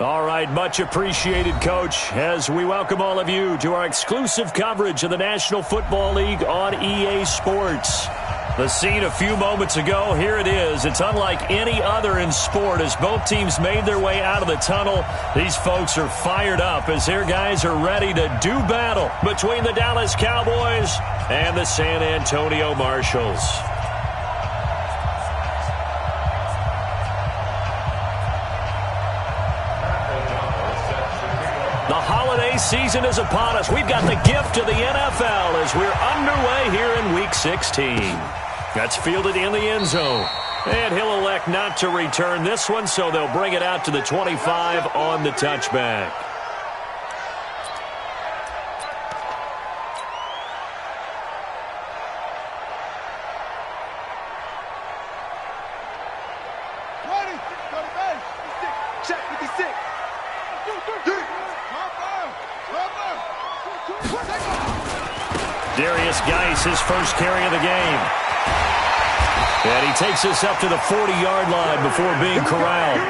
All right, much appreciated, Coach, as we welcome all of you to our exclusive coverage of the National Football League on EA Sports. The scene a few moments ago, here it is. It's unlike any other in sport as both teams made their way out of the tunnel. These folks are fired up as their guys are ready to do battle between the Dallas Cowboys and the San Antonio Marshals. The holiday season is upon us. We've got the gift of the NFL as we're underway here in Week 16. That's fielded in the end zone. And he'll elect not to return this one, so they'll bring it out to the 25 on the touchback. His first carry of the game. And he takes us up to the 40-yard line before being corralled.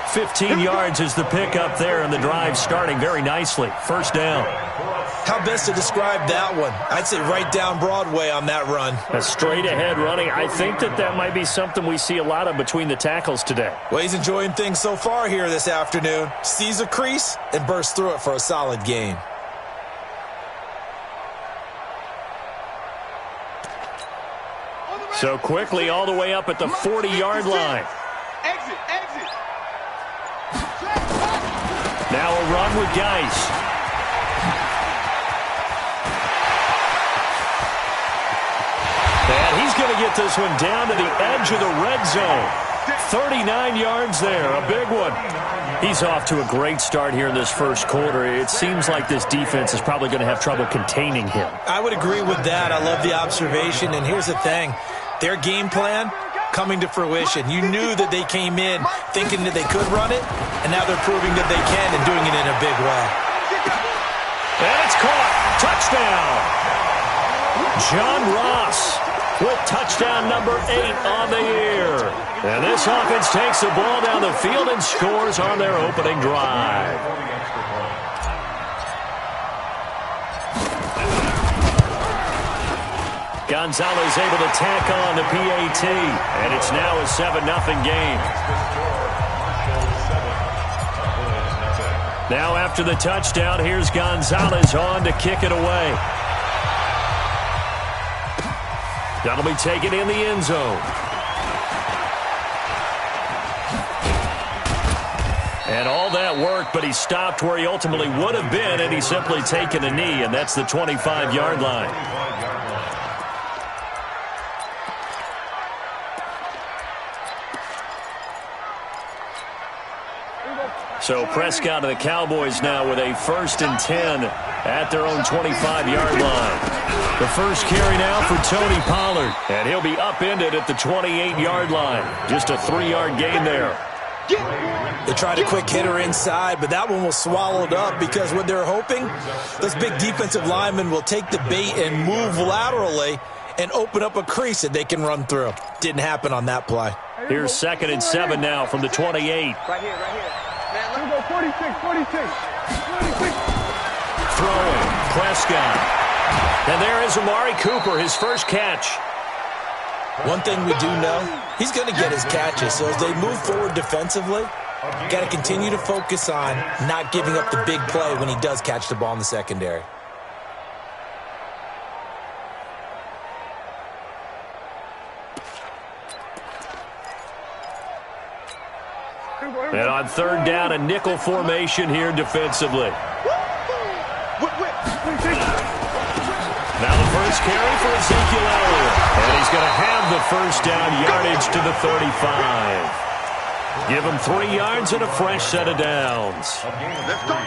15 yards is the pickup there, and the drive starting very nicely. First down. How best to describe that one? I'd say right down Broadway on that run. A straight-ahead running. I think that might be something we see a lot of between the tackles today. Well, he's enjoying things so far here this afternoon. Sees a crease and bursts through it for a solid gain. So quickly all the way up at the 40-yard line. Exit. Now a run with Geis. And he's going to get this one down to the edge of the red zone. 39 yards there, a big one. He's off to a great start here in this first quarter. It seems like this defense is probably going to have trouble containing him. I would agree with that. I love the observation. And here's the thing. Their game plan coming to fruition. You knew that they came in thinking that they could run it, and now they're proving that they can and doing it in a big way. And it's caught. Touchdown. John Ross with touchdown number 8 on the year. And this offense takes the ball down the field and scores on their opening drive. Gonzalez able to tack on the PAT, and it's now a 7-0 game. Now after the touchdown, here's Gonzalez on to kick it away. That'll be taken in the end zone. And all that work, but he stopped where he ultimately would have been, and he's simply taken a knee, and that's the 25-yard line. So Prescott and the Cowboys now with a 1st and 10 at their own 25-yard line. The first carry now for Tony Pollard, and he'll be upended at the 28-yard line. Just a 3-yard gain there. They tried a quick hitter inside, but that one was swallowed up because what they're hoping, those big defensive linemen will take the bait and move laterally and open up a crease that they can run through. Didn't happen on that play. Here's 2nd and 7 now from the 28. Right here. Man, let me go 46. Throwing, Prescott. And there is Amari Cooper, his first catch. One thing we do know, he's going to get his catches. So as they move forward defensively, got to continue to focus on not giving up the big play when he does catch the ball in the secondary. And on 3rd down, a nickel formation here defensively. Now the first carry for Ezekiel Elliott. And he's going to have the first down yardage to the 35. Give him 3 yards and a fresh set of downs.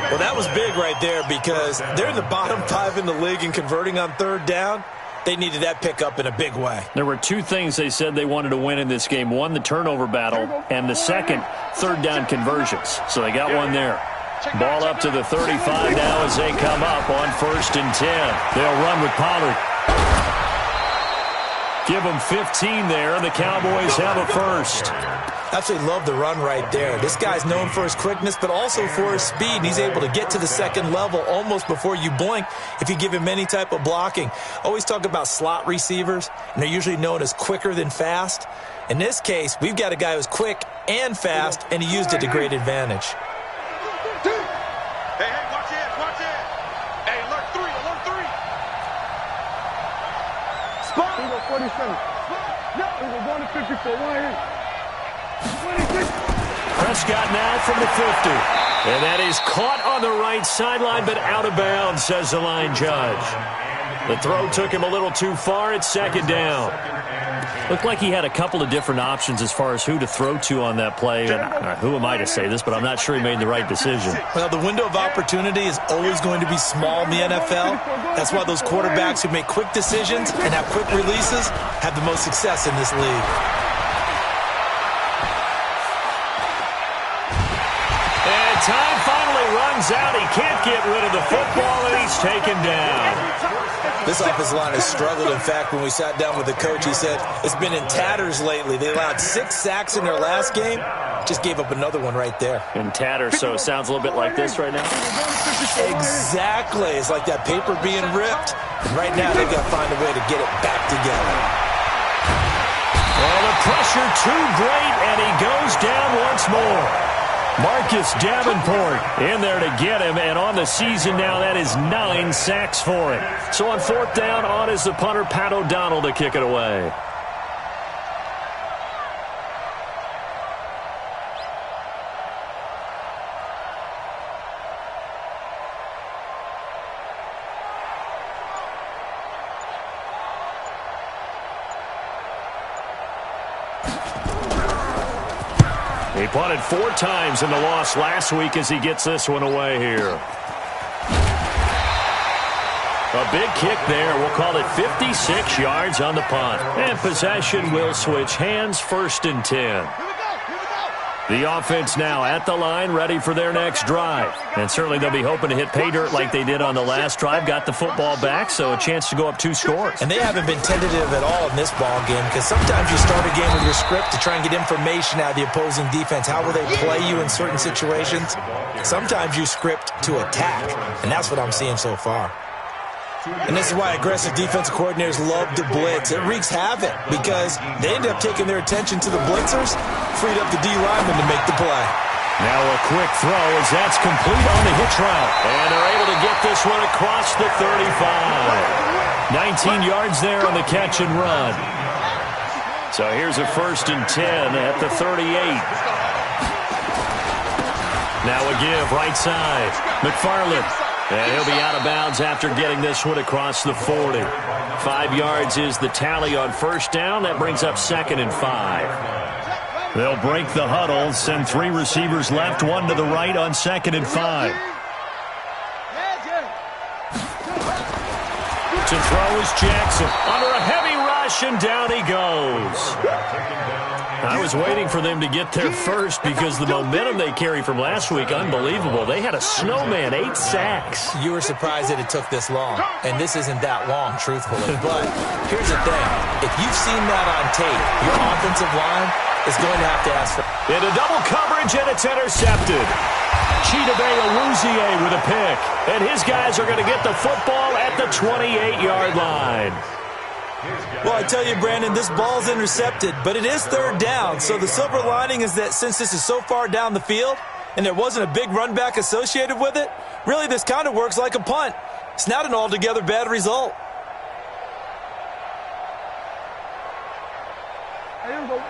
Well, that was big right there because they're in the bottom 5 in the league and converting on 3rd down. They needed that pickup in a big way. There were 2 things they said they wanted to win in this game. One, the turnover battle, and the second, 3rd down conversions. So they got one there. Ball up to the 35 now as they come up on 1st and 10. They'll run with Pollard. Give them 15 there, and the Cowboys have a first. Absolutely love the run right there. This guy's known for his quickness, but also for his speed. And he's able to get to the second level almost before you blink if you give him any type of blocking. Always talk about slot receivers, and they're usually known as quicker than fast. In this case, we've got a guy who's quick and fast, and he used it to great advantage. Hey, watch it, watch it. Hey, alert 3, alert 3. Spot. We go 47. No, we go going to 54. 26. Prescott now from the 50. And that is caught on the right sideline, but out of bounds, says the line judge. The throw took him a little too far. It's second down. Looked like he had a couple of different options as far as who to throw to on that play. And who am I to say this, but I'm not sure he made the right decision. Well, the window of opportunity is always going to be small in the NFL. That's why those quarterbacks who make quick decisions and have quick releases have the most success in this league. And time finally runs out. He can't get rid of the football, and he's taken down. This offensive line has struggled. In fact, when we sat down with the coach, he said it's been in tatters lately. They allowed 6 sacks in their last game. Just gave up another one right there. In tatters, so it sounds a little bit like this right now. Exactly. It's like that paper being ripped. And right now, they've got to find a way to get it back together. Well, the pressure too great, and he goes down once more. Marcus Davenport in there to get him, and on the season now, that is 9 sacks for him. So on fourth down, on is the punter, Pat O'Donnell, to kick it away. He punted 4 times in the loss last week as he gets this one away here. A big kick there. We'll call it 56 yards on the punt. And possession will switch hands, 1st and 10. The offense now at the line, ready for their next drive. And certainly they'll be hoping to hit pay dirt like they did on the last drive. Got the football back, so a chance to go up 2 scores. And they haven't been tentative at all in this ball game, because sometimes you start a game with your script to try and get information out of the opposing defense. How will they play you in certain situations? Sometimes you script to attack, and that's what I'm seeing so far. And this is why aggressive defensive coordinators love to blitz. It wreaks havoc because they end up taking their attention to the blitzers, freed up the D lineman to make the play. Now a quick throw as that's complete on the hitch route. And they're able to get this one across the 35. 19 yards there on the catch and run. So here's a 1st and 10 at the 38. Now a give right side. McFarland. And he'll be out of bounds after getting this one across the 40. 5 yards is the tally on 1st down. That brings up 2nd and 5. They'll break the huddle, send 3 receivers left, 1 to the right on 2nd and 5. To throw is Jackson. Under a heavy rush, and down he goes. I was waiting for them to get there first because the momentum they carry from last week, unbelievable. They had a snowman, 8 sacks. You were surprised that it took this long, and this isn't that long, truthfully. But here's the thing. If you've seen that on tape, your offensive line is going to have to ask for... Into double coverage, and it's intercepted. Chidobe Awuzie with a pick. And his guys are going to get the football at the 28-yard line. Well, I tell you, Brandon, this ball's intercepted, but it is 3rd down. So the silver lining is that since this is so far down the field and there wasn't a big run back associated with it, really this kind of works like a punt. It's not an altogether bad result.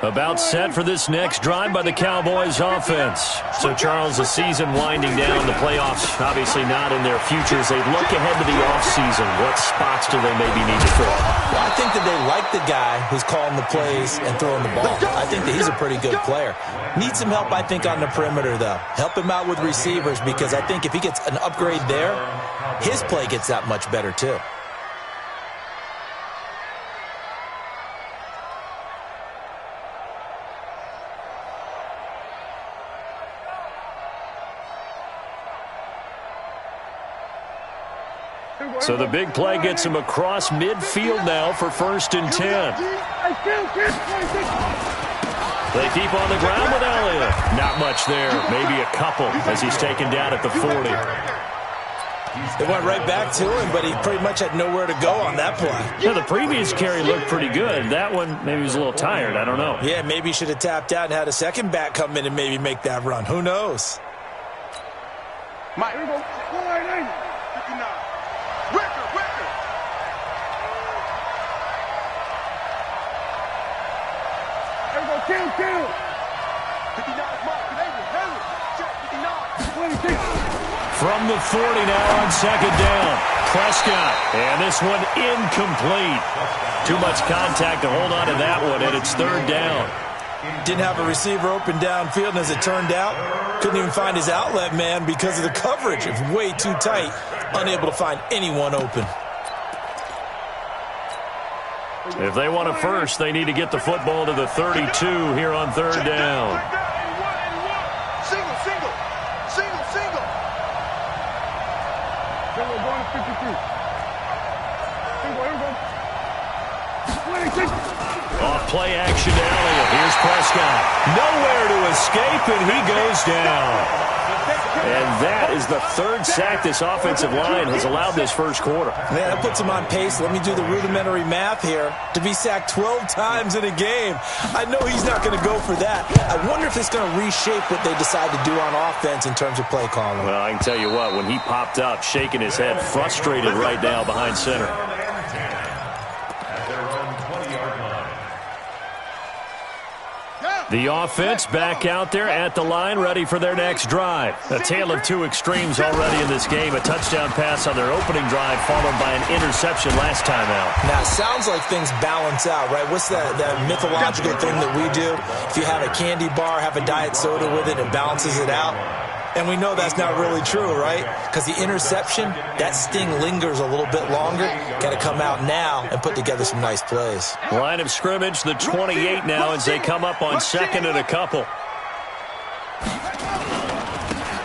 About set for this next drive by the Cowboys offense. So, Charles, the season winding down, the playoffs obviously not in their futures. They look ahead to the offseason. What spots do they maybe need to fill? Well, I think that they like the guy who's calling the plays and throwing the ball. I think that he's a pretty good player. Needs some help, I think, on the perimeter, though. Help him out with receivers, because I think if he gets an upgrade there, his play gets that much better, too. So the big play gets him across midfield now for 1st and 10. They keep on the ground with Elliott. Not much there. Maybe a couple as he's taken down at the 40. They went right back to him, but he pretty much had nowhere to go on that play. Yeah, the previous carry looked pretty good. That one, maybe he was a little tired. I don't know. Yeah, maybe he should have tapped out and had a second back come in and maybe make that run. Who knows? Mike, here we go. 59. Wicker. Here we go. Kill. 59, Mike. Check 59. 26. From the 40 now on 2nd down. Prescott. And this one incomplete. Too much contact to hold on to that one, and it's 3rd down. Didn't have a receiver open downfield, and as it turned out, couldn't even find his outlet man because of the coverage. It was way too tight, unable to find anyone open. If they want a first, they need to get the football to the 32 here on 3rd down. Single. Then we're going to 53. Here we go. 26. Off play action to Elliott. Here's Prescott. Nowhere to escape, and he goes down. And that is the 3rd sack this offensive line has allowed this 1st quarter. Man, that puts him on pace. Let me do the rudimentary math here. To be sacked 12 times in a game. I know he's not going to go for that. I wonder if it's going to reshape what they decide to do on offense in terms of play calling. Well, I can tell you what, when he popped up, shaking his head, frustrated right now behind center. The offense back out there at the line, ready for their next drive. A tale of two extremes already in this game. A touchdown pass on their opening drive, followed by an interception last time out. Now, it sounds like things balance out, right? What's that mythological thing that we do? If you have a candy bar, have a diet soda with it, it balances it out. And we know that's not really true, right? Because the interception, that sting lingers a little bit longer. Got to come out now and put together some nice plays. Line of scrimmage, the 28 now as they come up on 2nd and a couple.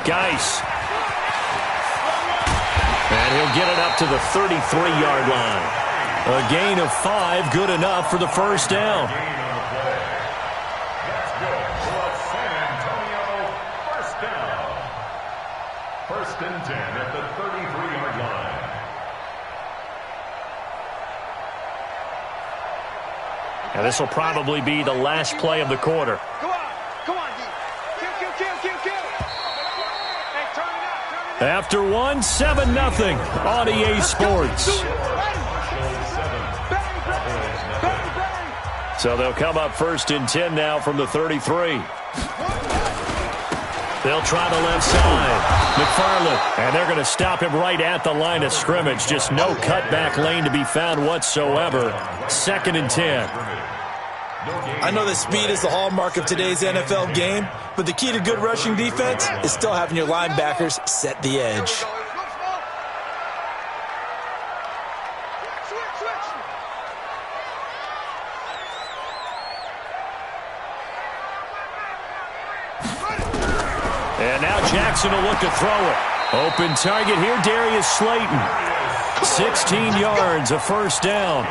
Geis. And he'll get it up to the 33-yard line. A gain of 5, good enough for the 1st down. First and 10 at the 33-yard line. And this will probably be the last play of the quarter. Come on, D. Kill. Hey, turn it up. After 1, 7-0 on EA Sports. So they'll come up 1st and 10 now from the 33. They'll try the left side. McFarland, and they're going to stop him right at the line of scrimmage. Just no cutback lane to be found whatsoever. 2nd and 10. I know that speed is the hallmark of today's NFL game, but the key to good rushing defense is still having your linebackers set the edge. And now Jackson will look to throw it. Open target here, Darius Slayton. 16 yards, a 1st down.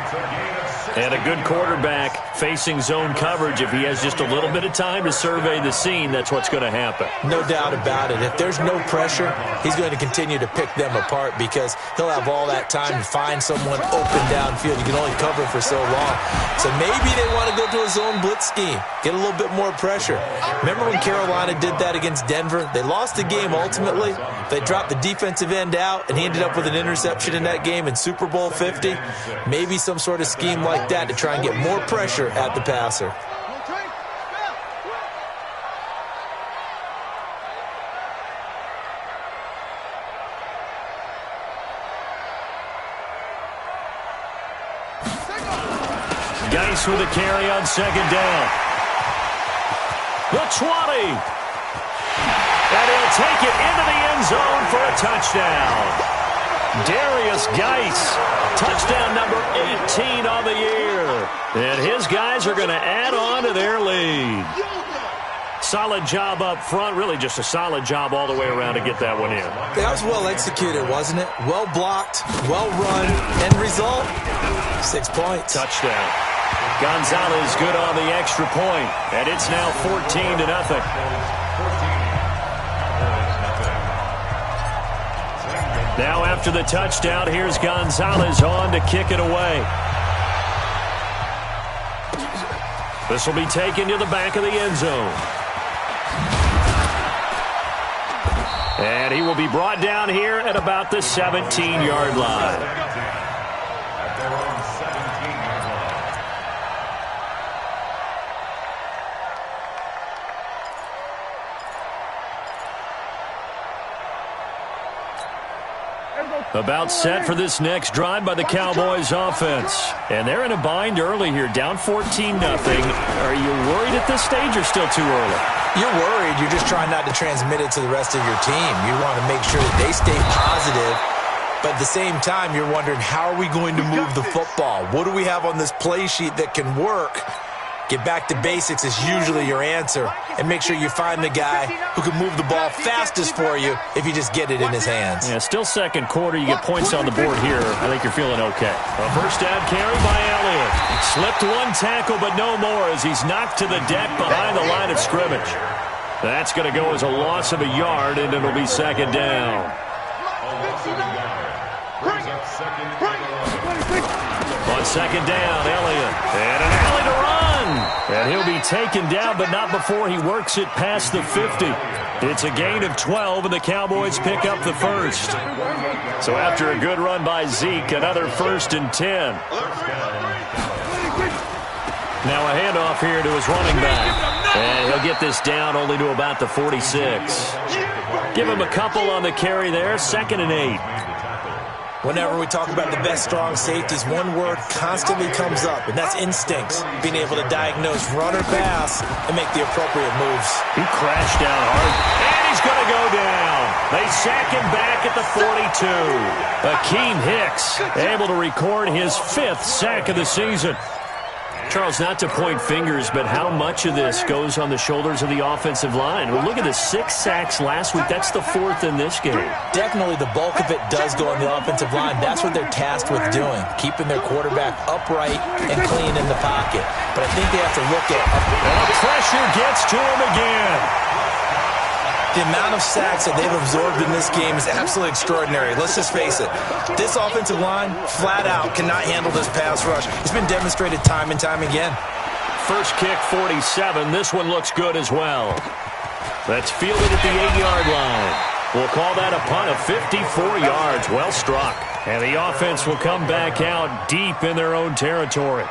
And a good quarterback facing zone coverage. If he has just a little bit of time to survey the scene, that's what's going to happen. No doubt about it. If there's no pressure, he's going to continue to pick them apart because he'll have all that time to find someone open downfield. You can only cover for so long. So maybe they want to go to a zone blitz scheme, get a little bit more pressure. Remember when Carolina did that against Denver? They lost the game ultimately. They dropped the defensive end out, and he ended up with an interception in that game in Super Bowl 50. Maybe some sort of scheme like that to try and get more pressure at the passer. Geis with a carry on 2nd down. The 20. And he'll take it into the end zone for a touchdown. Darius Geis, touchdown number 18 on the year. And his guys are going to add on to their lead. Solid job up front. Really just a solid job all the way around to get that one in. That was well executed, wasn't it? Well blocked, well run. End result, 6 points. Touchdown. Gonzalez good on the extra point, and it's now 14-0. Now after the touchdown, here's Gonzalez on to kick it away. This will be taken to the back of the end zone. And he will be brought down here at about the 17-yard line. About set for this next drive by the Cowboys offense. And they're in a bind early here, down 14-0. Are you worried at this stage or still too early? You're worried. You're just trying not to transmit it to the rest of your team. You want to make sure that they stay positive. But at the same time, you're wondering, how are we going to move the football? What do we have on this play sheet that can work? Get back to basics is usually your answer. And make sure you find the guy who can move the ball fastest for you if you just get it in his hands. Yeah, still second quarter. You get points on the board here. I think you're feeling okay. A first down carry by Elliott. Slipped one tackle, but no more as he's knocked to the deck behind the line of scrimmage. That's going to go as a loss of a yard, and it'll be second down. On second down, Elliott. And an alley to run. And he'll be taken down, but not before he works it past the 50. It's a gain of 12, and the Cowboys pick up the first. So after a good run by Zeke, another 1st and 10. Now a handoff here to his running back. And he'll get this down only to about the 46. Give him a couple on the carry there, 2nd and 8. Whenever we talk about the best strong safeties, one word constantly comes up, and that's instincts. Being able to diagnose run or pass and make the appropriate moves. He crashed down hard, and he's going to go down. They sack him back at the 42. Akeem Hicks able to record his 5th sack of the season. Charles, not to point fingers, but how much of this goes on the shoulders of the offensive line? Well, look at the 6 sacks last week. That's the 4th in this game. Definitely the bulk of it does go on the offensive line. That's what they're tasked with doing, keeping their quarterback upright and clean in the pocket. But I think they have to look at... And pressure gets to him again. The amount of sacks that they've absorbed in this game is absolutely extraordinary. Let's just face it. This offensive line, flat out, cannot handle this pass rush. It's been demonstrated time and time again. First kick, 47. This one looks good as well. That's fielded at the 8-yard line. We'll call that a punt of 54 yards. Well struck. And the offense will come back out deep in their own territory.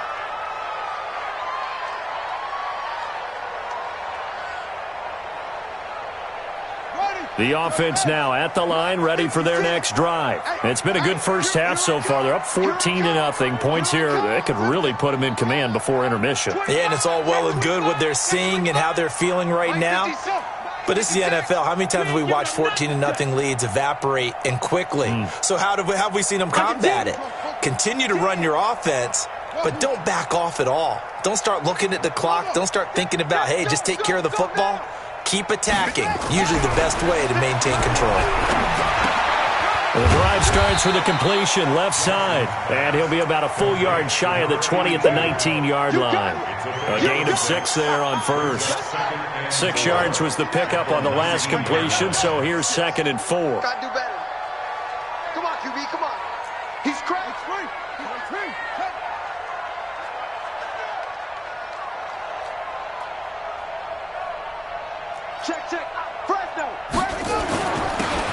The offense now at the line, ready for their next drive. It's been a good first half so far. They're up 14-0. Points here, that could really put them in command before intermission. Yeah, and it's all well and good what they're seeing and how they're feeling right now. But it's the NFL. How many times have we watched 14-0 leads evaporate and quickly? So how have we seen them combat it? Continue to run your offense, but don't back off at all. Don't start looking at the clock. Don't start thinking about, hey, just take care of the football. Keep attacking. Usually the best way to maintain control. The drive starts with a completion left side. And he'll be about a full yard shy of the 20 at the 19-yard line. A gain of 6 there on first. 6 yards was the pickup on the last completion, so here's 2nd and 4. Gotta do better. Come on, QB, come on. He's cracked. Check. Fresno.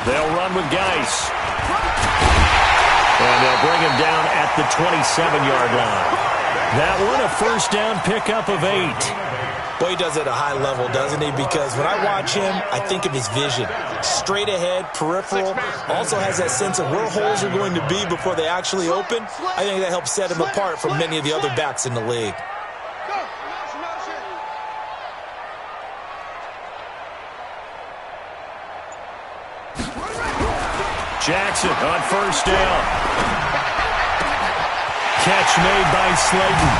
They'll run with Geis. And they'll bring him down at the 27-yard line. That one a first down pickup of 8. Boy, he does it at a high level, doesn't he? Because when I watch him, I think of his vision. Straight ahead, peripheral. Also has that sense of where holes are going to be before they actually open. I think that helps set him apart from many of the other backs in the league. Jackson on first down. Catch made by Slayton.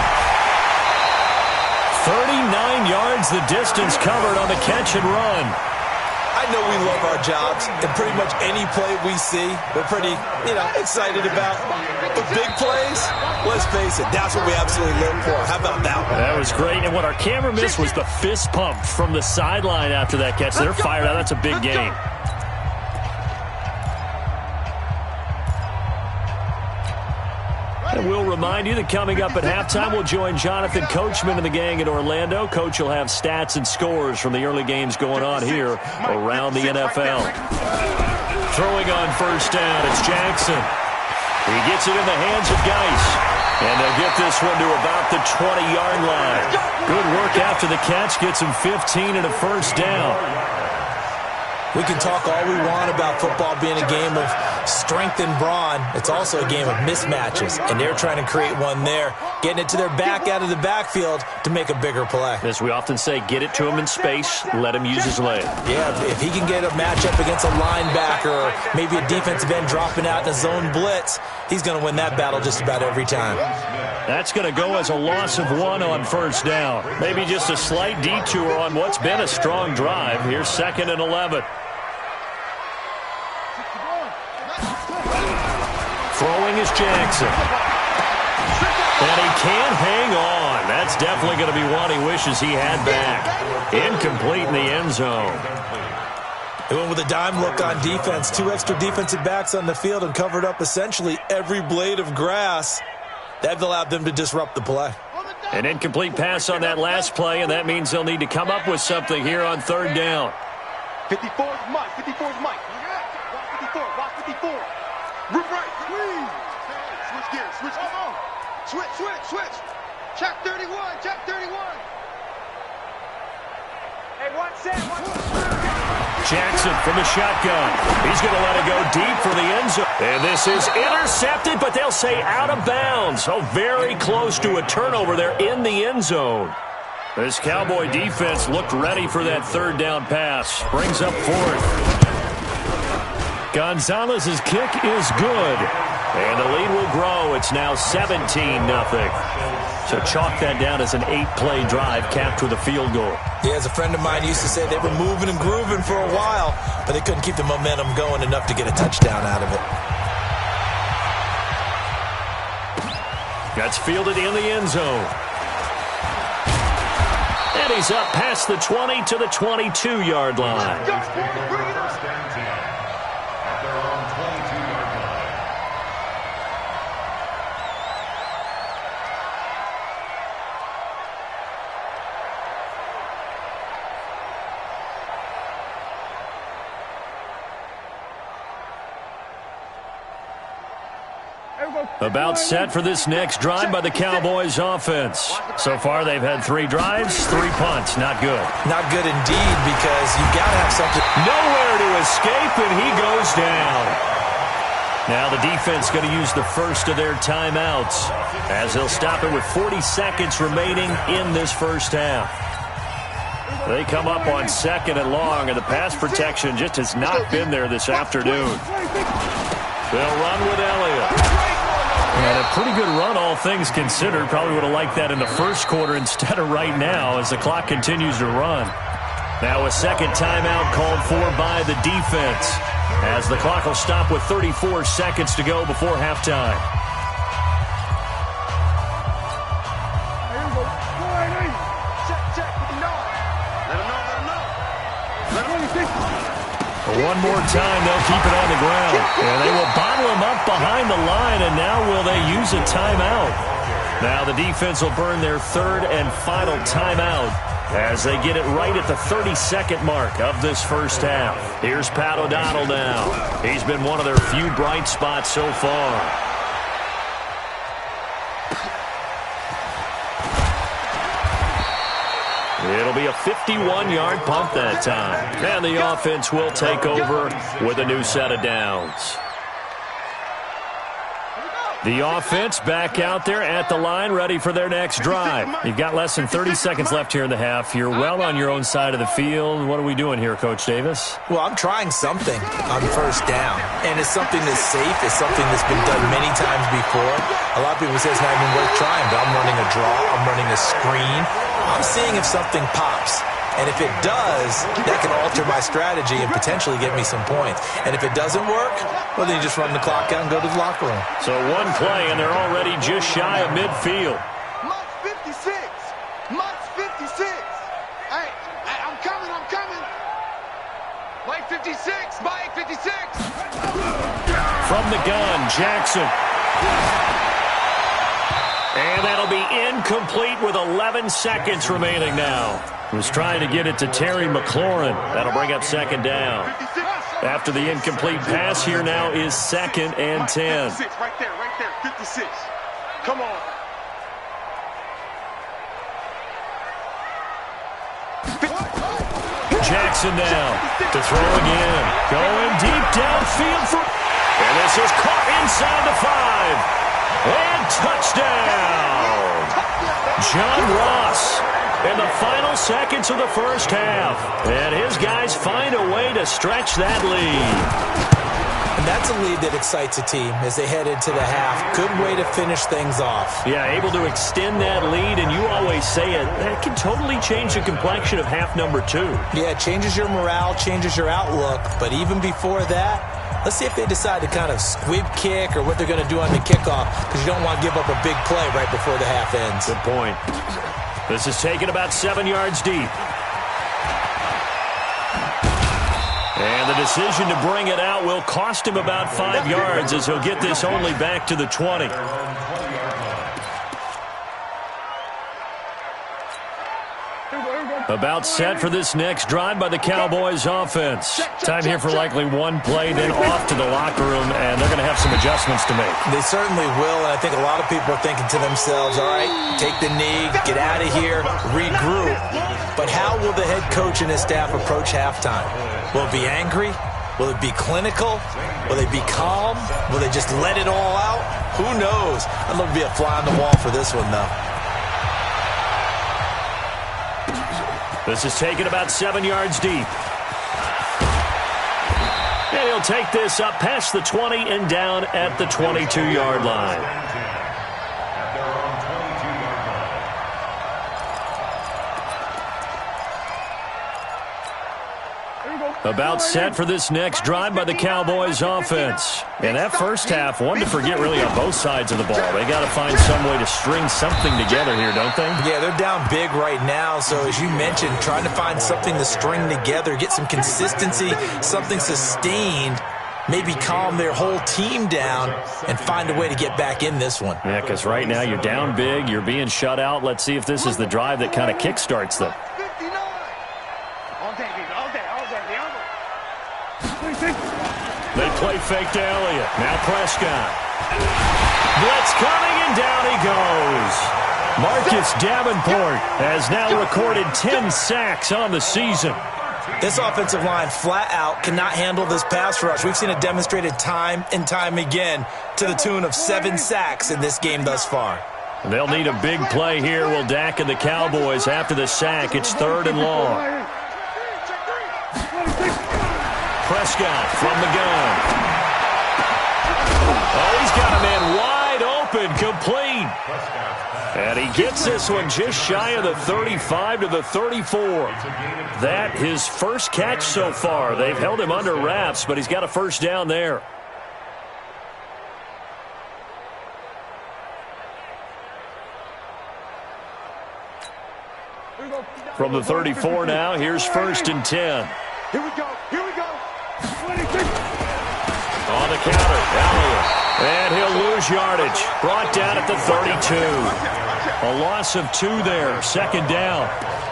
39 yards, the distance covered on the catch and run. I know we love our jobs, and pretty much any play we see, we're pretty, excited about. But big plays, let's face it, that's what we absolutely live for. How about that one? That was great, and what our camera missed was the fist pump from the sideline after that catch. They're fired out. That's a big game. And we'll remind you that coming up at halftime, we'll join Jonathan Coachman and the gang in Orlando. Coach will have stats and scores from the early games going on here around the NFL. Throwing on first down, it's Jackson. He gets it in the hands of Geis. And they'll get this one to about the 20-yard line. Good work after the catch. Gets him 15 and a first down. We can talk all we want about football being a game of strength and brawn. It's also a game of mismatches, and they're trying to create one there, getting it to their back out of the backfield to make a bigger play. As we often say, get it to him in space, let him use his leg. Yeah, if he can get a matchup against a linebacker or maybe a defensive end dropping out in a zone blitz, he's going to win that battle just about every time. That's going to go as a loss of 1 on first down. Maybe just a slight detour on what's been a strong drive. Here's 2nd and 11. Throwing is Jackson. And he can't hang on. That's definitely going to be one he wishes he had back. Incomplete in the end zone. They went with a dime look on defense. 2 extra defensive backs on the field and covered up essentially every blade of grass. That allowed them to disrupt the play. An incomplete pass on that last play, and that means they'll need to come up with something here on 3rd down. 54 is Mike. 54 is Mike. Rock 54. Rock 54. Roof right. Switch gears. Switch. Switch. Check 31. Check 31. Hey, one set. Jackson from the shotgun. He's going to let it go deep for the end zone. And this is intercepted, but they'll say out of bounds. So very close to a turnover there in the end zone. This Cowboy defense looked ready for that 3rd down pass. Brings up 4th. Gonzalez's kick is good. And the lead will grow. It's now 17-0. So chalk that down as an 8-play drive capped with a field goal. Yeah, as a friend of mine used to say, they were moving and grooving for a while, but they couldn't keep the momentum going enough to get a touchdown out of it. That's fielded in the end zone. And he's up past the 20 to the 22-yard line. About set for this next drive by the Cowboys offense. So far, they've had 3 drives, 3 punts. Not good. Not good indeed, because you've got to have something. Nowhere to escape, and he goes down. Now the defense going to use the first of their timeouts as they'll stop it with 40 seconds remaining in this first half. They come up on 2nd and long, and the pass protection just has not been there this afternoon. They'll run with Elliott. And a pretty good run, all things considered. Probably would have liked that in the first quarter instead of right now as the clock continues to run. Now a 2nd timeout called for by the defense as the clock will stop with 34 seconds to go before halftime. One more time, they'll keep it on the ground. And they will bottle him up behind the line, and now will they use a timeout? Now the defense will burn their 3rd and final timeout as they get it right at the 32nd mark of this first half. Here's Pat O'Donnell now. He's been one of their few bright spots so far. It'll be a 51-yard punt that time. And the offense will take over with a new set of downs. The offense back out there at the line, ready for their next drive. You've got less than 30 seconds left here in the half. You're well on your own side of the field. What are we doing here, Coach Davis? Well, I'm trying something on first down, and it's something that's safe. It's something that's been done many times before. A lot of people say it's not even worth trying, but I'm running a draw. I'm running a screen. I'm seeing if something pops. And if it does, that can alter my strategy and potentially get me some points. And if it doesn't work, well, then you just run the clock out and go to the locker room. So one play, and they're already just shy of midfield. Mike 56. Mike 56. Hey, I'm coming. Mike 56. Mike 56. From the gun, Jackson. And that'll be incomplete with 11 seconds remaining now. Was trying to get it to Terry McLaurin. That'll bring up second down. After the incomplete pass, here now is 2nd and 10. 56, right there, 56. Come on. Jackson now to throw again. Going deep downfield. And this is caught inside the 5. And touchdown. John Ross. In the final seconds of the first half. And his guys find a way to stretch that lead. And that's a lead that excites a team as they head into the half. Good way to finish things off. Yeah, able to extend that lead, and you always say it, that can totally change the complexion of half number 2. Yeah, it changes your morale, changes your outlook. But even before that, let's see if they decide to kind of squib kick or what they're going to do on the kickoff, because you don't want to give up a big play right before the half ends. Good point. This is taken about 7 yards deep. And the decision to bring it out will cost him about 5 yards as he'll get this only back to the 20. About set for this next drive by the Cowboys offense. Time here for likely one play, then off to the locker room, and they're going to have some adjustments to make. They certainly will, and I think a lot of people are thinking to themselves, all right, take the knee, get out of here, regroup. But how will the head coach and his staff approach halftime? Will it be angry? Will it be clinical? Will they be calm? Will they just let it all out? Who knows? I'd love to be a fly on the wall for this one, though. This is taken about 7 yards deep. And he'll take this up past the 20 and down at the 22-yard line. About set for this next drive by the Cowboys offense. In that first half, one to forget really on both sides of the ball. They got to find some way to string something together here, don't they? Yeah, they're down big right now. So as you mentioned, trying to find something to string together, get some consistency, something sustained, maybe calm their whole team down and find a way to get back in this one. Yeah, because right now you're down big, you're being shut out. Let's see if this is the drive that kind of kickstarts them. They play fake to Elliott. Now Prescott. Blitz coming, and down he goes. Marcus Davenport has now recorded 10 sacks on the season. This offensive line flat out cannot handle this pass rush. We've seen it demonstrated time and time again to the tune of 7 sacks in this game thus far. They'll need a big play here. Will Dak and the Cowboys after the sack. It's 3rd and long. Prescott from the gun. Oh, he's got a man wide open, complete. And he gets this one just shy of the 35 to the 34. That his first catch so far. They've held him under wraps, but he's got a first down there. From the 34 now, here's 1st and 10. Here we go. On the counter, Elliott. And he'll lose yardage. Brought down at the 32. A loss of 2 there. 2nd down.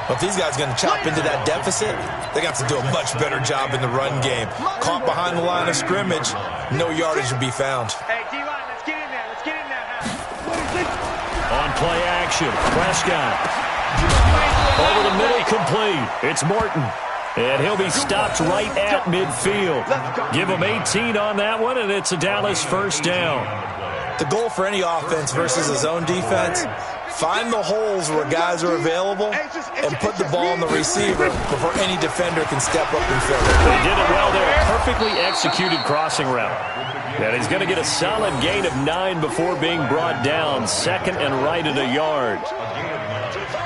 Well, if these guys are going to chop into that deficit, they got to do a much better job in the run game. Caught behind the line of scrimmage, no yardage would be found. Hey, D-line, let's get in there. On play action, Prescott. Over the middle, complete. It's Morton. And he'll be stopped right at midfield. Give him 18 on that one, and it's a Dallas first down. The goal for any offense versus a zone defense, find the holes where guys are available and put the ball on the receiver before any defender can step up and fill it. They did it well there. Perfectly executed crossing route. And he's going to get a solid gain of 9 before being brought down. Second and right at a yard.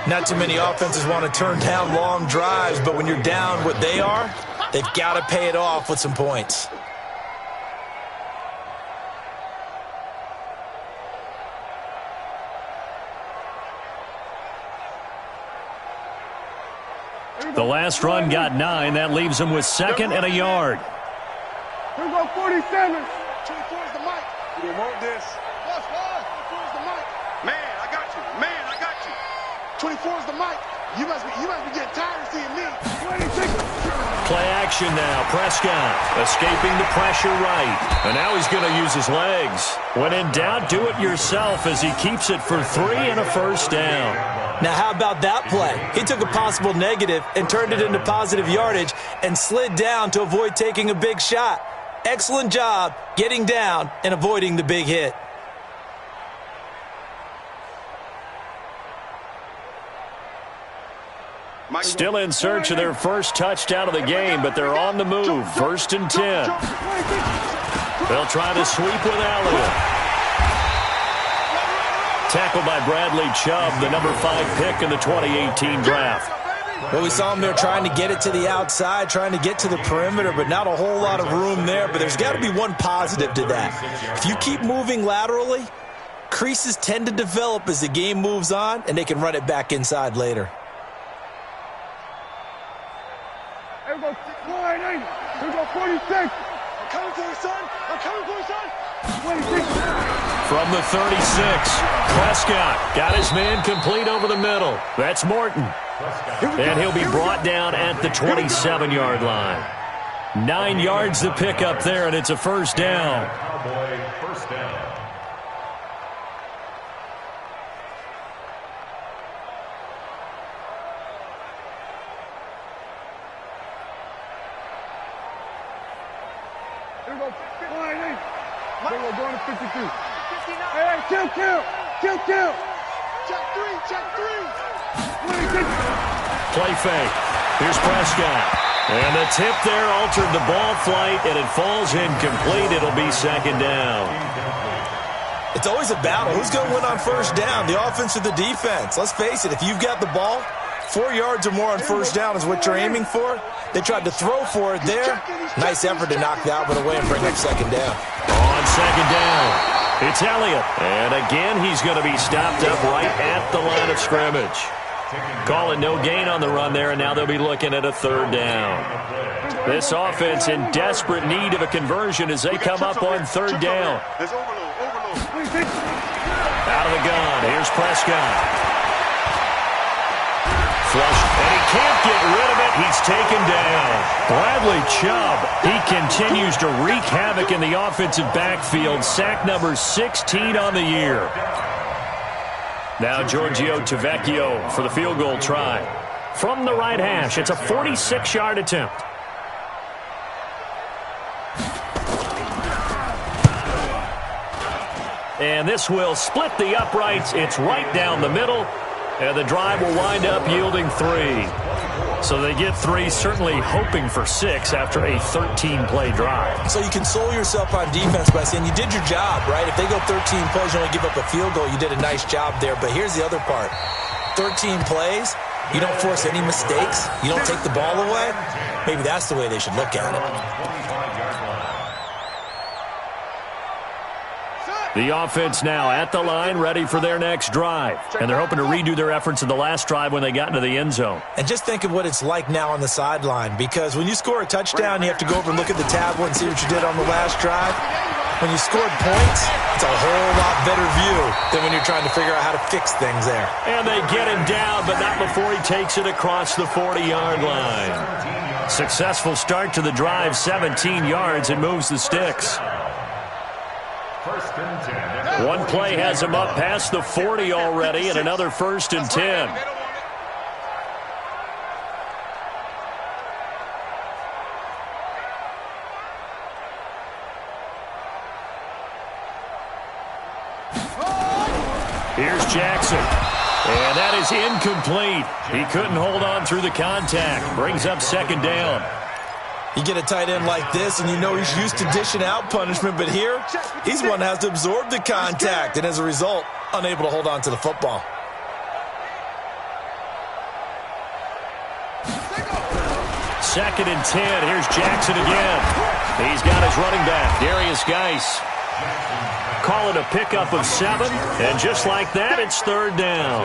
Not too many offenses want to turn down long drives, but when you're down what they are, they've got to pay it off with some points. The last run got 9. That leaves him with second and a yard. Here we go, 47. 24 is the mic. You want this. Plus 5. 24 is the mic. Man, I got you. Man, I got you. 24 is the mic. You must be getting tired of seeing me. 26. Play action now. Prescott escaping the pressure right. And now he's going to use his legs. When in doubt, do it yourself as he keeps it for 3 and a first down. Now, how about that play? He took a possible negative and turned it into positive yardage and slid down to avoid taking a big shot. Excellent job getting down and avoiding the big hit. Still in search of their first touchdown of the game, but they're on the move. 1st and 10. They'll try to sweep with Elliott. Tackled by Bradley Chubb, the number 5 pick in the 2018 draft. Well, we saw him there trying to get it to the outside, trying to get to the perimeter, but not a whole lot of room there. But there's got to be one positive to that. If you keep moving laterally, creases tend to develop as the game moves on, and they can run it back inside later. Here we go, 48. Here we go, 46. I'm coming for you, son. I'm coming for you, son. 26. From the 36, Prescott got his man complete over the middle. That's Morton. And he'll be brought down at the 27-yard line. 9 yards to pick up there, and it's a first down. Cowboy first down. Here we go, 48. Here we go, going to 52. Hey, kill. Check 3. 26. Play fake. Here's Prescott. And the tip there altered the ball flight, and it falls incomplete. It'll be second down. It's always a battle. Who's going to win on first down, the offense or the defense? Let's face it, if you've got the ball, 4 yards or more on first down is what you're aiming for. They tried to throw for it there. Nice effort to knock that one away and bring up second down. On second down, it's Elliott. And again, he's going to be stopped up right at the line of scrimmage. Calling no gain on the run there, and now they'll be looking at a third down. This offense in desperate need of a conversion as they come up on third down. Out of the gun, here's Prescott. Flush, and he can't get rid of it. He's taken down. Bradley Chubb, he continues to wreak havoc in the offensive backfield. Sack number 16 on the year. Now Giorgio Tavecchio for the field goal try. From the right hash, it's a 46-yard attempt. And this will split the uprights. It's right down the middle. And the drive will wind up yielding 3. So they get 3, certainly hoping for 6 after a 13-play drive. So you console yourself on defense by saying you did your job, right? If they go 13 plays, you only give up a field goal, you did a nice job there. But here's the other part. 13 plays, you don't force any mistakes, you don't take the ball away. Maybe that's the way they should look at it. The offense now at the line, ready for their next drive. And they're hoping to redo their efforts in the last drive when they got into the end zone. And just think of what it's like now on the sideline, because when you score a touchdown, you have to go over and look at the tablet and see what you did on the last drive. When you scored points, it's a whole lot better view than when you're trying to figure out how to fix things there. And they get him down, but not before he takes it across the 40-yard line. Successful start to the drive, 17 yards, and moves the sticks. First and 10. One play has him up past the 40 already, and another 1st and 10. Here's Jackson. And that is incomplete. He couldn't hold on through the contact. Brings up second down. You get a tight end like this, and you know he's used to dishing out punishment, but here, he's one that has to absorb the contact, and as a result, unable to hold on to the football. Second and 10. Here's Jackson again. He's got his running back, Darius Geis. Call it a pickup of 7, and just like that, it's third down.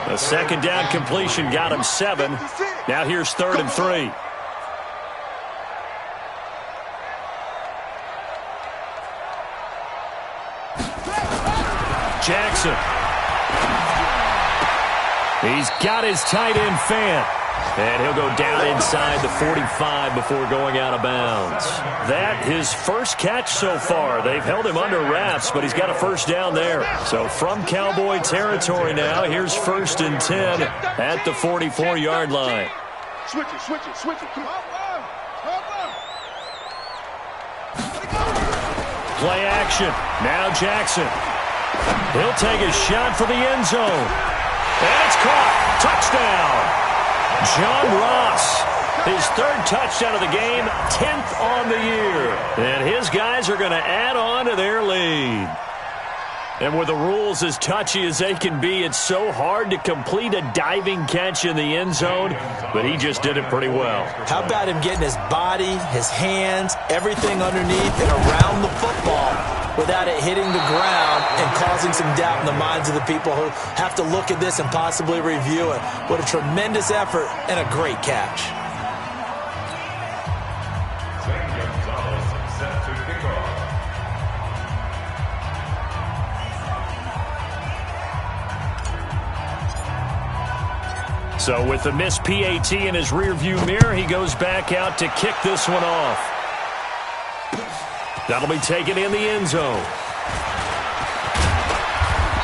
A second down completion got him 7. Now here's third and 3. Jackson. He's got his tight end fan. And he'll go down inside the 45 before going out of bounds. That his first catch so far. They've held him under wraps, but he's got a first down there. So from Cowboy territory now, here's first and 10 at the 44-yard line. Switch it, switch it, switch it. Come on. Play action. Now Jackson. He'll take a shot for the end zone. And it's caught. Touchdown. John Ross, his third touchdown of the game, 10th on the year. And his guys are going to add on to their lead. And with the rules as touchy as they can be, it's so hard to complete a diving catch in the end zone, but he just did it pretty well. How about him getting his body, his hands, everything underneath and around the football without it hitting the ground and causing some doubt in the minds of the people who have to look at this and possibly review it. What a tremendous effort and a great catch. So with the missed PAT in his rearview mirror, he goes back out to kick this one off. That'll be taken in the end zone.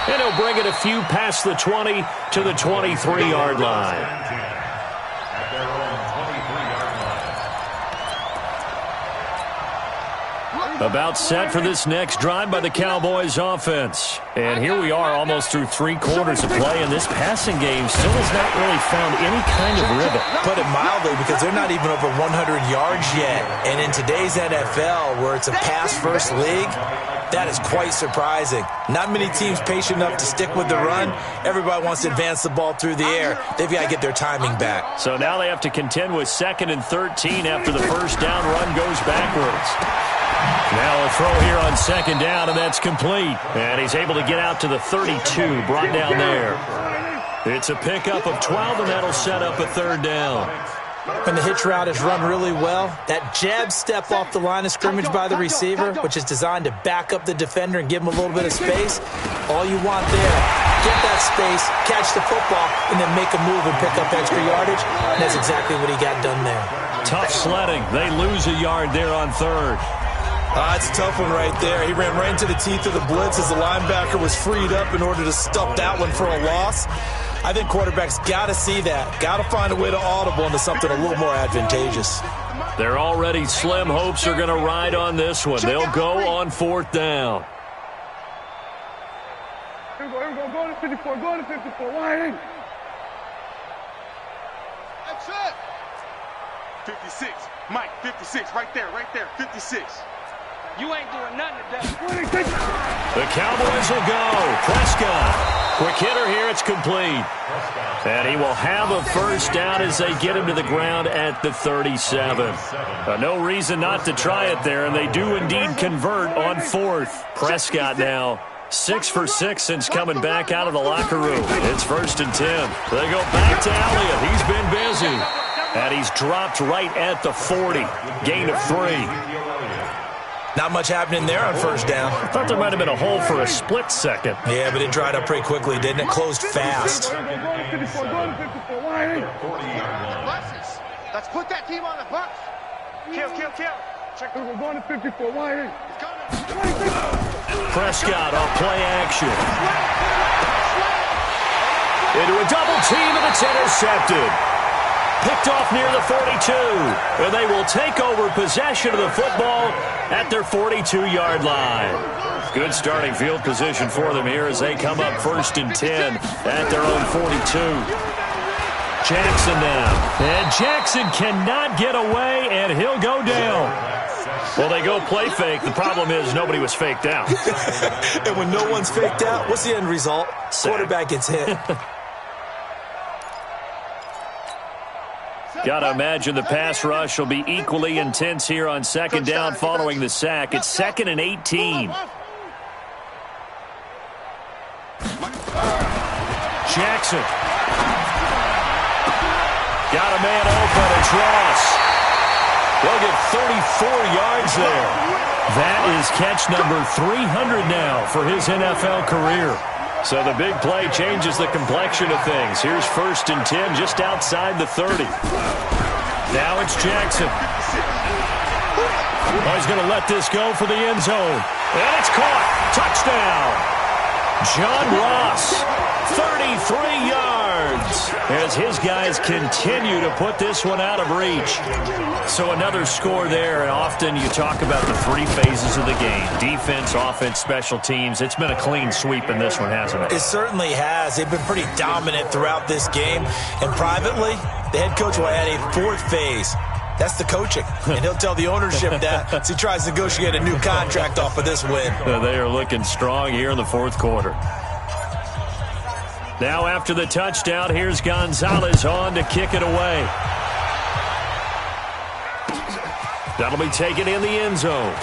And he'll bring it a few past the 20 to the 23-yard line. About set for this next drive by the Cowboys offense. And here we are almost through 3 quarters of play, and this passing game still has not really found any kind of rhythm. Put it mildly, because they're not even over 100 yards yet. And in today's NFL, where it's a pass-first league, that is quite surprising. Not many teams patient enough to stick with the run. Everybody wants to advance the ball through the air. They've got to get their timing back. So now they have to contend with 2nd and 13 after the first down run goes backwards. Now a throw here on 2nd down, and that's complete. And he's able to get out to the 32, brought down there. It's a pickup of 12, and that'll set up a 3rd down. When the hitch route is run really well, that jab step off the line of scrimmage by the receiver, which is designed to back up the defender and give him a little bit of space, all you want there, get that space, catch the football, and then make a move and pick up extra yardage. And that's exactly what he got done there. Tough sledding. They lose a yard there on 3rd. It's a tough one right there. He ran right into the teeth of the blitz as the linebacker was freed up in order to stop that one for a loss. I think quarterbacks got to see that. Got to find a way to audible into something a little more advantageous. Their already slim hopes are going to ride on this one. They'll go on 4th down. Here we go. Go to 54. Go to 54. Wide in. That's it. 56. Mike, 56. Right there. 56. You ain't doing nothing today. The Cowboys will go. Prescott. Quick hitter here. It's complete. And he will have a first down as they get him to the ground at the 37. No reason not to try it there, and they do indeed convert on 4th. Prescott now 6 for 6 since coming back out of the locker room. It's 1st and 10. They go back to Elliott. He's been busy. And he's dropped right at the 40. Gain of 3. Not much happening there on 1st down. I thought there might have been a hole for a split second. Yeah, but it dried up pretty quickly, didn't it? Closed fast. Let's put that team on the bus. Kill. Check. We're going to 54. Wide in. Prescott off play action. Into a double team, and it's intercepted. Picked off near the 42, and they will take over possession of the football at their 42-yard line. Good starting field position for them here as they come up 1st and 10 at their own 42. Jackson now. And Jackson cannot get away, and he'll go down. Well, they go play fake. The problem is nobody was faked out. And when no one's faked out, what's the end result? Quarterback gets hit. Got to imagine the pass rush will be equally intense here on 2nd down following the sack. It's 2nd and 18. Jackson. Got a man open. It's Ross. They'll get 34 yards there. That is catch number 300 now for his NFL career. So the big play changes the complexion of things. Here's 1st and 10 just outside the 30. Now it's Jackson. Oh, he's going to let this go for the end zone. And it's caught. Touchdown. John Ross, 33 yards, as his guys continue to put this one out of reach. So another score there, and often you talk about the 3 phases of the game. Defense, offense, special teams. It's been a clean sweep in this one, hasn't it? It certainly has. They've been pretty dominant throughout this game. And privately, the head coach will add a 4th phase. That's the coaching. And he'll tell the ownership that as he tries to negotiate a new contract off of this win. They are looking strong here in the 4th quarter. Now after the touchdown, here's Gonzalez on to kick it away. That'll be taken in the end zone.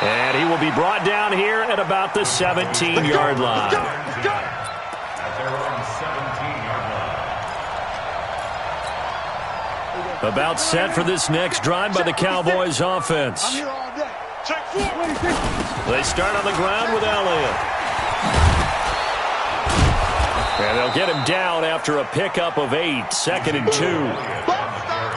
And he will be brought down here at about the 17-yard line. About set for this next drive by the Cowboys offense. They start on the ground with Elliott. And they'll get him down after a pickup of 8, 2nd and 2.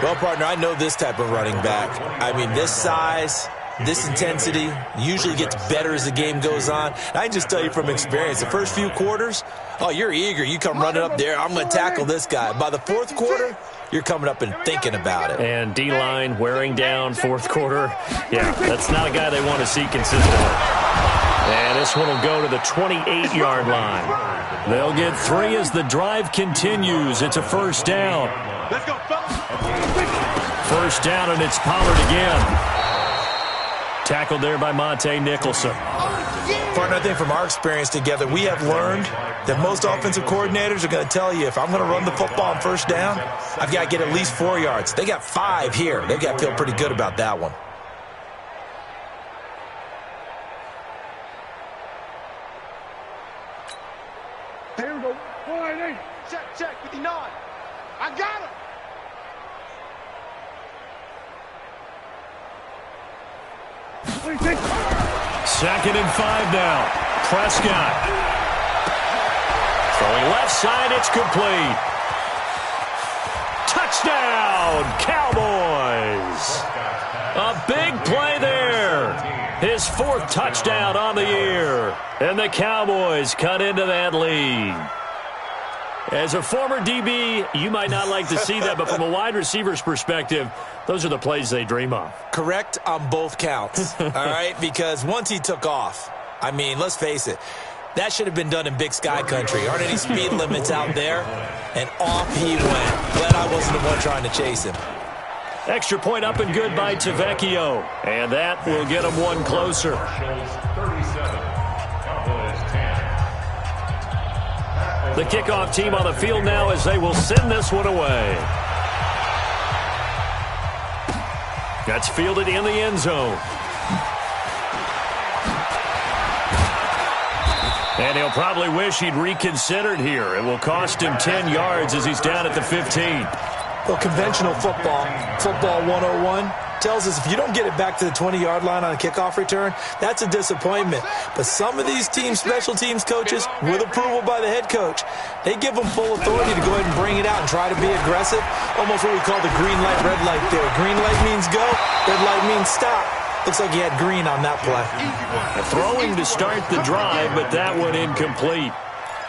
Well, partner, I know this type of running back. I mean, this size, this intensity usually gets better as the game goes on. And I can just tell you from experience, the first few quarters, oh, you're eager. You come running up there, I'm going to tackle this guy. By the 4th quarter, you're coming up and thinking about it. And D-line wearing down 4th quarter. Yeah, that's not a guy they want to see consistently. And this one will go to the 28-yard line. They'll get 3 as the drive continues. It's a 1st down. Let's go, fellas. 1st down, and it's Pollard again. Tackled there by Monte Nicholson. Partner, I think from our experience together, we have learned that most offensive coordinators are going to tell you, if I'm going to run the football on 1st down, I've got to get at least 4 yards. They got 5 here. They've got to feel pretty good about that one. Here we go. 188. Check, 59. I got him. Second and 5 now. Prescott. Throwing left side, it's complete. Touchdown, Cowboys. A big play there. His 4th touchdown on the year. And the Cowboys cut into that lead. As a former DB, you might not like to see that, but from a wide receiver's perspective, those are the plays they dream of. Correct on both counts, all right? Because once he took off, I mean, let's face it, that should have been done in Big Sky Country. Aren't any speed limits out there? And off he went. Glad I wasn't the one trying to chase him. Extra point up and good by Tavecchio. And that will get him one closer. The kickoff team on the field now as they will send this one away. That's fielded in the end zone. And he'll probably wish he'd reconsidered here. It will cost him 10 yards as he's down at the 15. Well, conventional football 101, tells us if you don't get it back to the 20-yard line on a kickoff return, that's a disappointment. But some of these team special teams coaches, with approval by the head coach, they give them full authority to go ahead and bring it out and try to be aggressive. Almost what we call the green light, red light theory. Green light means go, red light means stop. Looks like he had green on that play. Throwing to start the drive, but that one incomplete.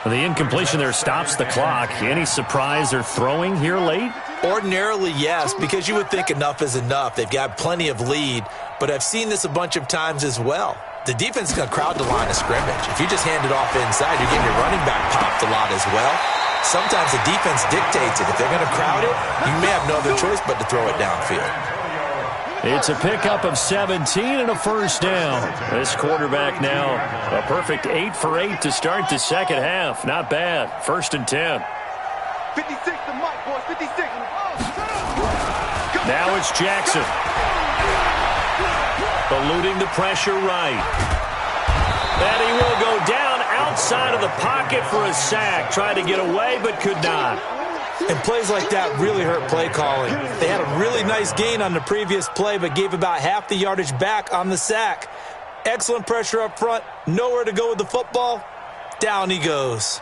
The incompletion there stops the clock. Any surprise they're throwing here late? Ordinarily, yes, because you would think enough is enough. They've got plenty of lead, but I've seen this a bunch of times as well. the defense is going to crowd the line of scrimmage. If you just hand it off inside, you're getting your running back popped a lot as well. Sometimes the defense dictates it. If they're going to crowd it, you may have no other choice but to throw it downfield. It's a pickup of 17 and a first down. This quarterback now a perfect 8 for 8 to start the second half. Not bad. 1st and 10. 56 to Mike, boys. 56. Now it's Jackson. Eluding the pressure right. And he will go down outside of the pocket for a sack. Tried to get away but could not. And plays like that really hurt play calling. They had a really nice gain on the previous play, but gave about half the yardage back on the sack. Excellent pressure up front. Nowhere to go with the football. Down he goes.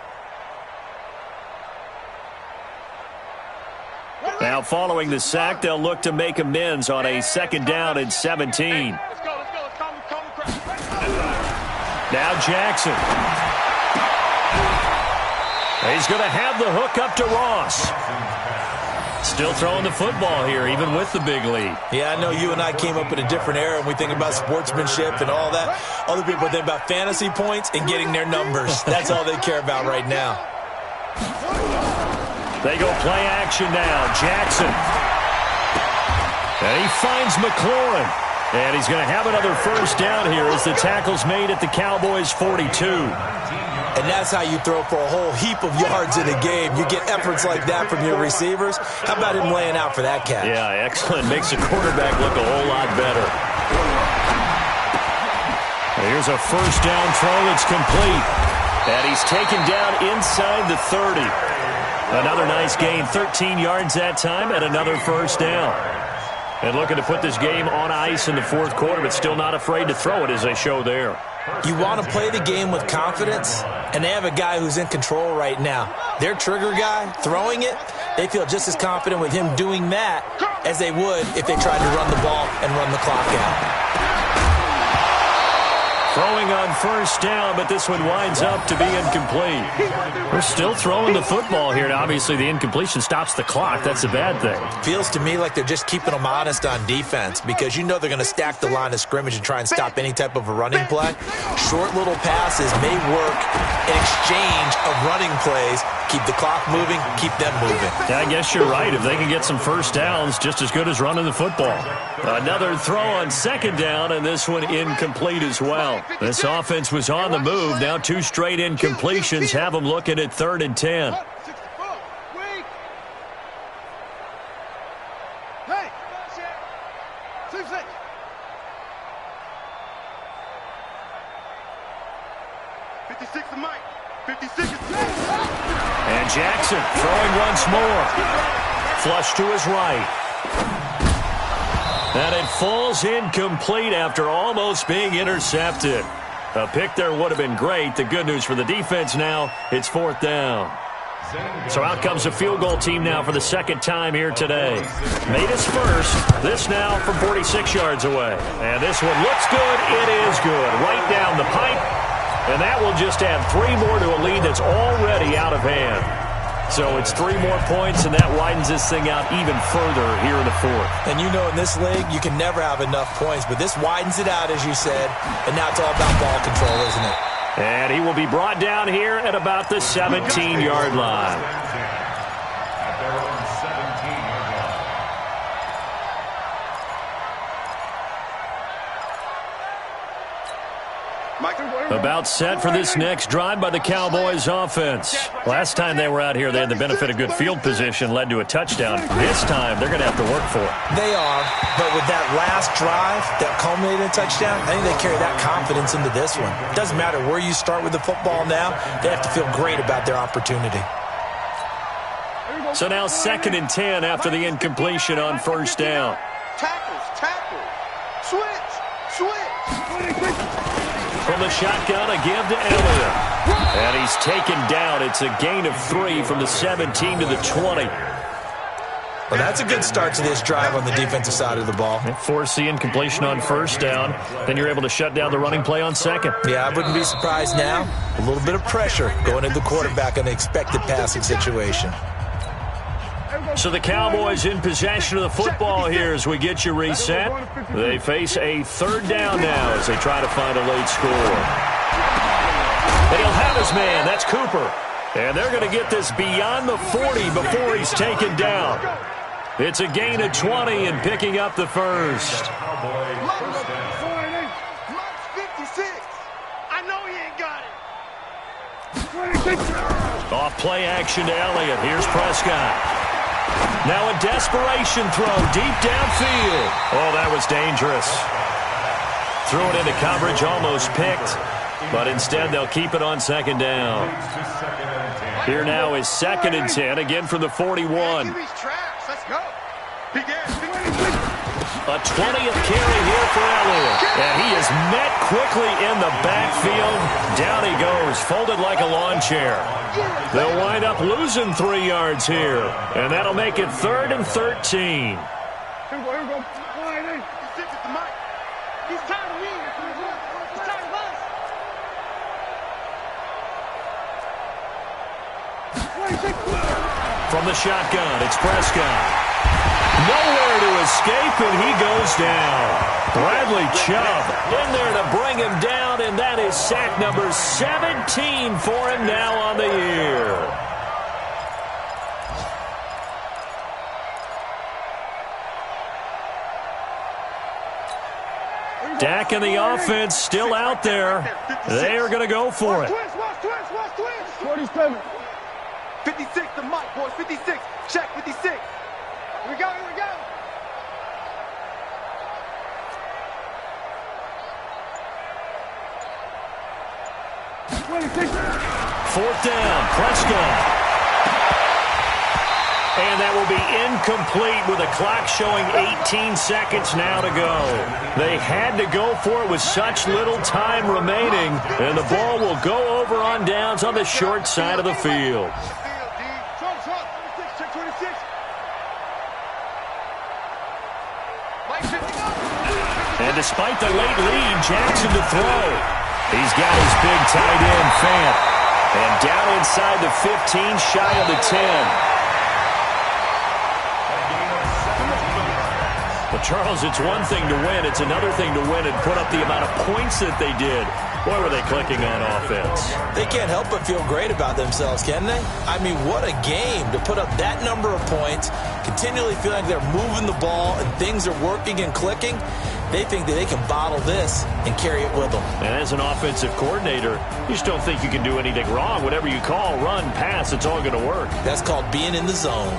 Now following the sack, they'll look to make amends on a 2nd down and 17. Let's go. Now Jackson. He's going to have the hook up to Ross. Still throwing the football here, even with the big lead. Yeah, I know you and I came up in a different era, and we think about sportsmanship and all that. Other people think about fantasy points and getting their numbers. That's all they care about right now. They go play action now. Jackson. And he finds McLaurin. And he's going to have another first down here as the tackle's made at the Cowboys' 42. And that's how you throw for a whole heap of yards in a game. You get efforts like that from your receivers. How about him laying out for that catch? Yeah, excellent. Makes the quarterback look a whole lot better. Here's a first down throw. It's complete. And he's taken down inside the 30. Another nice gain. 13 yards that time and another first down. And looking to put this game on ice in the 4th quarter, but still not afraid to throw it as they show there. You want to play the game with confidence, and they have a guy who's in control right now. Their trigger guy, throwing it, they feel just as confident with him doing that as they would if they tried to run the ball and run the clock out. Throwing on first down, but this one winds up to be incomplete. We're still throwing the football here. Now, obviously, the incompletion stops the clock. That's a bad thing. Feels to me like they're just keeping them honest on defense because you know they're going to stack the line of scrimmage and try and stop any type of a running play. Short little passes may work in exchange of running plays. Keep the clock moving, keep them moving. Yeah, I guess you're right. If they can get some first downs, just as good as running the football. Another throw on 2nd down, and this one incomplete as well. This offense was on the move. Now 2 straight incompletions have them looking at 3rd and 10. Hey! 56 to Mike. 56 is And Jackson throwing once more. Flush to his right. And it falls incomplete after almost being intercepted. A pick there would have been great. The good news for the defense now, it's 4th down. So out comes a field goal team now for the 2nd time here today. Made his first. This now from 46 yards away. And this one looks good. It is good. Right down the pipe. And that will just add 3 more to a lead that's already out of hand. So it's 3 more points, and that widens this thing out even further here in the 4th. And you know in this league, you can never have enough points, but this widens it out, as you said, and now it's all about ball control, isn't it? And he will be brought down here at about the 17-yard line. About set for this next drive by the Cowboys offense. Last time they were out here, they had the benefit of good field position, led to a touchdown. This time, they're going to have to work for it. They are, but with that last drive that culminated in a touchdown, I think they carry that confidence into this one. Doesn't matter where you start with the football now, they have to feel great about their opportunity. So now 2nd and 10 after the incompletion on first down. Tackles. Switch. From the shotgun, a give to Elliott. And he's taken down. It's a gain of 3 from the 17 to the 20. Well, that's a good start to this drive on the defensive side of the ball. Force the incompletion on first down. Then you're able to shut down the running play on 2nd. Yeah, I wouldn't be surprised now. A little bit of pressure going into the quarterback on the expected passing situation. So the Cowboys in possession of the football here as we get you reset. They face a third down now as they try to find a late score. And he'll have his man. That's Cooper. And they're going to get this beyond the 40 before he's taken down. It's a gain of 20 and picking up the first. Off play action to Elliott. Here's Prescott. Now a desperation throw deep downfield. Oh, that was dangerous. Threw it into coverage, almost picked. But instead, they'll keep it on second down. Here now is 2nd and 10, again from the 41. A 20th carry here for Elliott. And he is met quickly in the backfield. Down he goes, folded like a lawn chair. They'll wind up losing 3 yards here. And that'll make it 3rd and 13. From the shotgun, it's Prescott. Nowhere to escape, and he goes down. Bradley Chubb in there to bring him down, and that is sack number 17 for him now on the year. Dak and the offense still out there. They are going to go for it. 27. 56 to Mike, boys. 56. Check 56. Here we go, here we go. Fourth down, Prescott. And that will be incomplete with a clock showing 18 seconds now to go. They had to go for it with such little time remaining, and the ball will go over on downs on the short side of the field. And despite the late lead, Jackson to throw. He's got his big tight end, Fant. And down inside the 15, shy of the 10. Well, Charles, it's one thing to win. It's another thing to win and put up the amount of points that they did. Boy, were they clicking on offense. They can't help but feel great about themselves, can they? I mean, what a game to put up that number of points, continually feeling like they're moving the ball and things are working and clicking. They think that they can bottle this and carry it with them. And as an offensive coordinator, you just don't think you can do anything wrong. Whatever you call, run, pass, it's all going to work. That's called being in the zone.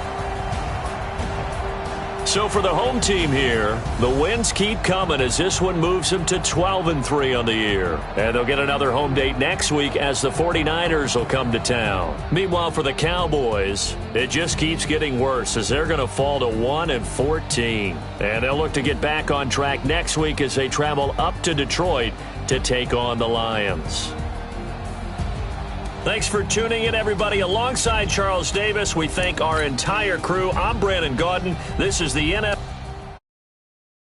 So for the home team here, the wins keep coming as this one moves them to 12-3 on the year. And they'll get another home date next week as the 49ers will come to town. Meanwhile, for the Cowboys, it just keeps getting worse as they're going to fall to 1-14. And they'll look to get back on track next week as they travel up to Detroit to take on the Lions. Thanks for tuning in, everybody. Alongside Charles Davis, we thank our entire crew. I'm Brandon Gaudin. This is the NFL.